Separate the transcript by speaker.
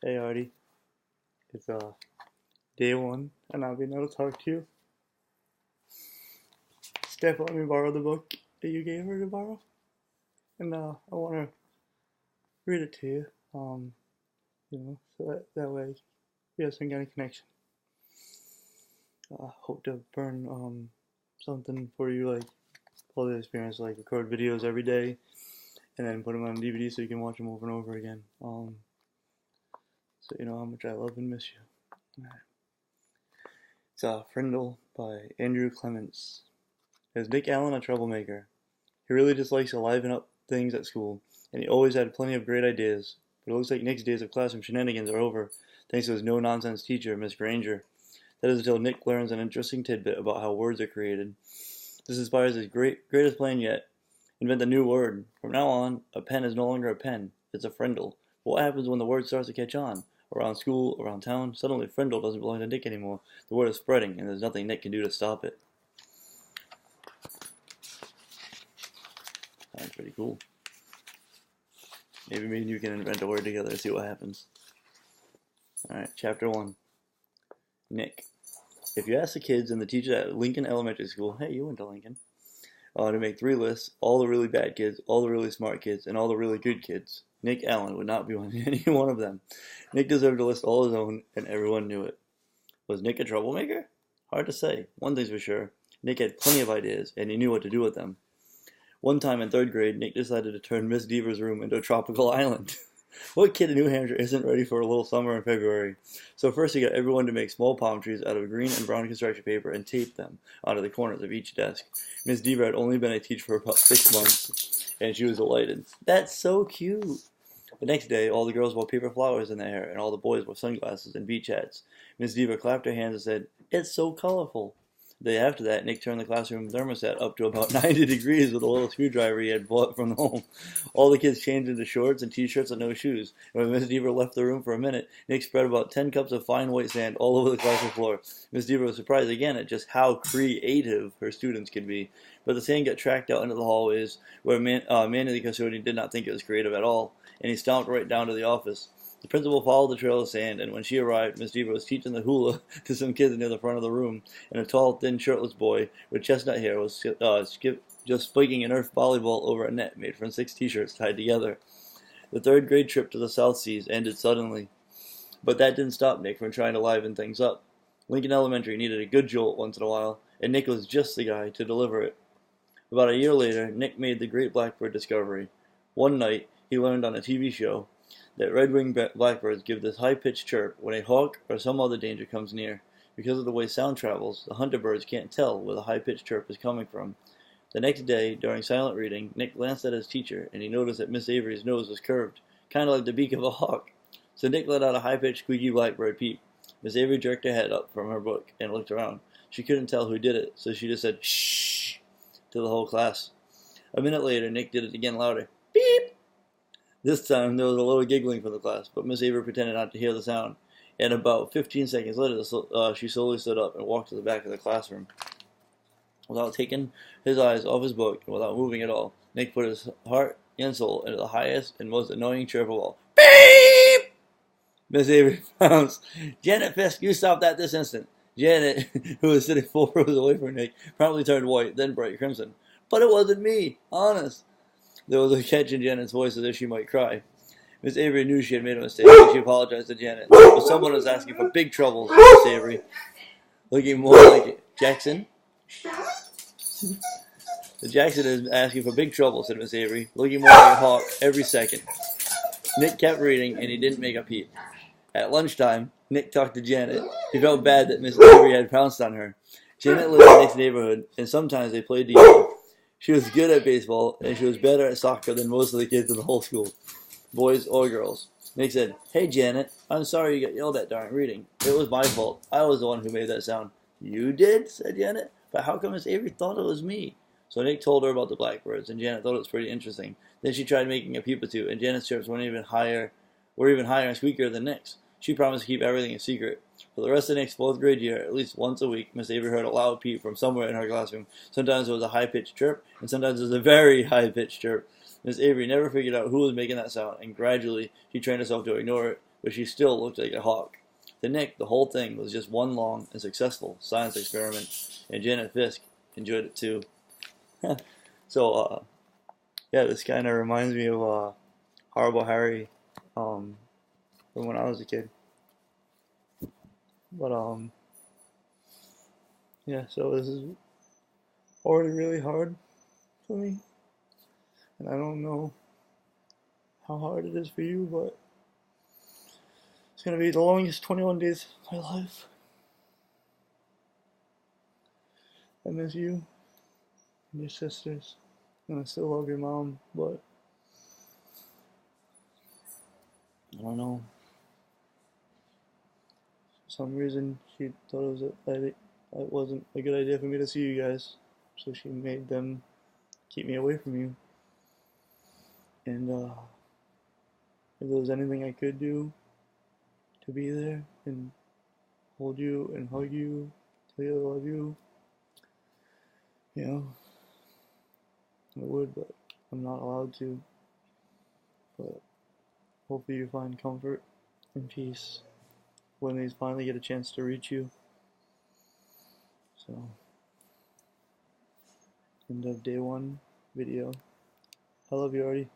Speaker 1: Hey Arty, it's day one, and I'll be able to talk to you. Steph let me borrow the book that you gave her to borrow, and I want to read it to you. So that way we have some kind of connection. Hope to burn something for you, like all the experience, like record videos every day, and then put them on DVD so you can watch them over and over again. So you know how much I love and miss you. It's Frindle by Andrew Clements. Is Nick Allen a troublemaker? He really just likes to liven up things at school, and he always had plenty of great ideas. But it looks like Nick's days of classroom shenanigans are over, thanks to his no-nonsense teacher, Miss Granger. That is until Nick learns an interesting tidbit about how words are created. This inspires his greatest plan yet. Invent a new word. From now on, a pen is no longer a pen. It's a frindle. But what happens when the word starts to catch on? Around school, around town, suddenly frindle doesn't belong to Nick anymore. The word is spreading, and there's nothing Nick can do to stop it. Sounds pretty cool. Maybe me and you can invent a word together and see what happens. Alright, chapter 1. Nick. If you ask the kids and the teacher at Lincoln Elementary School, hey, you went to Lincoln, to make 3 lists, all the really bad kids, all the really smart kids, and all the really good kids, Nick Allen would not be any one of them. Nick deserved to list all his own, and everyone knew it. Was Nick a troublemaker? Hard to say. One thing's for sure. Nick had plenty of ideas, and he knew what to do with them. One time in 3rd grade, Nick decided to turn Miss Deaver's room into a tropical island. What kid in New Hampshire isn't ready for a little summer in February? So first he got everyone to make small palm trees out of green and brown construction paper and tape them onto the corners of each desk. Miss Deaver had only been a teacher for about 6 months, and she was delighted. That's so cute! The next day, all the girls wore paper flowers in their hair, and all the boys wore sunglasses and beach hats. Miss Deaver clapped her hands and said, "It's so colorful." The day after that, Nick turned the classroom thermostat up to about 90 degrees with a little screwdriver he had bought from home. All the kids changed into shorts and t-shirts and no shoes. And when Miss Deaver left the room for a minute, Nick spread about 10 cups of fine white sand all over the classroom floor. Miss Deaver was surprised again at just how creative her students could be. But the sand got tracked out into the hallways, where Manny the custodian did not think it was creative at all, and he stomped right down to the office. The principal followed the trail of sand, and when she arrived, Miss Deaver was teaching the hula to some kids near the front of the room, and a tall, thin, shirtless boy with chestnut hair was just spiking an earth volleyball over a net made from 6 t-shirts tied together. The 3rd grade trip to the South Seas ended suddenly, but that didn't stop Nick from trying to liven things up. Lincoln Elementary needed a good jolt once in a while, and Nick was just the guy to deliver it. About a year later, Nick made the great blackbird discovery. One night, he learned on a TV show that red-winged blackbirds give this high-pitched chirp when a hawk or some other danger comes near. Because of the way sound travels, the hunter birds can't tell where the high-pitched chirp is coming from. The next day, during silent reading, Nick glanced at his teacher, and he noticed that Miss Avery's nose was curved, kind of like the beak of a hawk. So Nick let out a high-pitched, squeaky blackbird peep. Miss Avery jerked her head up from her book and looked around. She couldn't tell who did it, so she just said, "Shh," to the whole class. A minute later, Nick did it again louder. Beep! This time, there was a little giggling from the class, but Miss Avery pretended not to hear the sound. And about 15 seconds later, she slowly stood up and walked to the back of the classroom. Without taking his eyes off his book and without moving at all, Nick put his heart and soul into the highest and most annoying chirp of all. Beep! Miss Avery pounced. "Janet Fisk, you stop that this instant." Janet, who was sitting 4 rows away from Nick, promptly turned white, then bright crimson. "But it wasn't me, honest." There was a catch in Janet's voice as if she might cry. Miss Avery knew she had made a mistake, and she apologized to Janet. But someone was asking for big trouble, said Miss Avery, looking more like it. Jackson? The Jackson is asking for big trouble, said Miss Avery, looking more like a hawk every second. Nick kept reading, and he didn't make a peep. At lunchtime, Nick talked to Janet. He felt bad that Miss Avery had pounced on her. Janet lived in Nick's neighborhood, and sometimes they played together. She was good at baseball, and she was better at soccer than most of the kids in the whole school, boys or girls. Nick said, "Hey, Janet, I'm sorry you got yelled at during reading. It was my fault. I was the one who made that sound." "You did?" said Janet. "But how come Miss Avery thought it was me?" So Nick told her about the blackbirds, and Janet thought it was pretty interesting. Then she tried making a peep or two, and Janet's chirps were even higher and squeakier than Nick's. She promised to keep everything a secret. For the rest of Nick's 4th grade year, at least once a week, Miss Avery heard a loud peep from somewhere in her classroom. Sometimes it was a high-pitched chirp, and sometimes it was a very high-pitched chirp. Miss Avery never figured out who was making that sound, and gradually she trained herself to ignore it. but she still looked like a hawk. To Nick, the whole thing was just one long and successful science experiment, and Janet Fisk enjoyed it too. So, yeah, this kind of reminds me of Horrible Harry from when I was a kid. But, yeah, so this is already really hard for me, and I don't know how hard it is for you, but it's gonna be the longest 21 days of my life. I miss you and your sisters, and I still love your mom, but I don't know. For some reason, she thought it wasn't a good idea for me to see you guys, so she made them keep me away from you. And if there was anything I could do to be there and hold you and hug you, tell you I love you, you know, I would, but I'm not allowed to. But hopefully you find comfort and peace when they finally get a chance to reach you. So, end of day 1 video. I love you, Arty.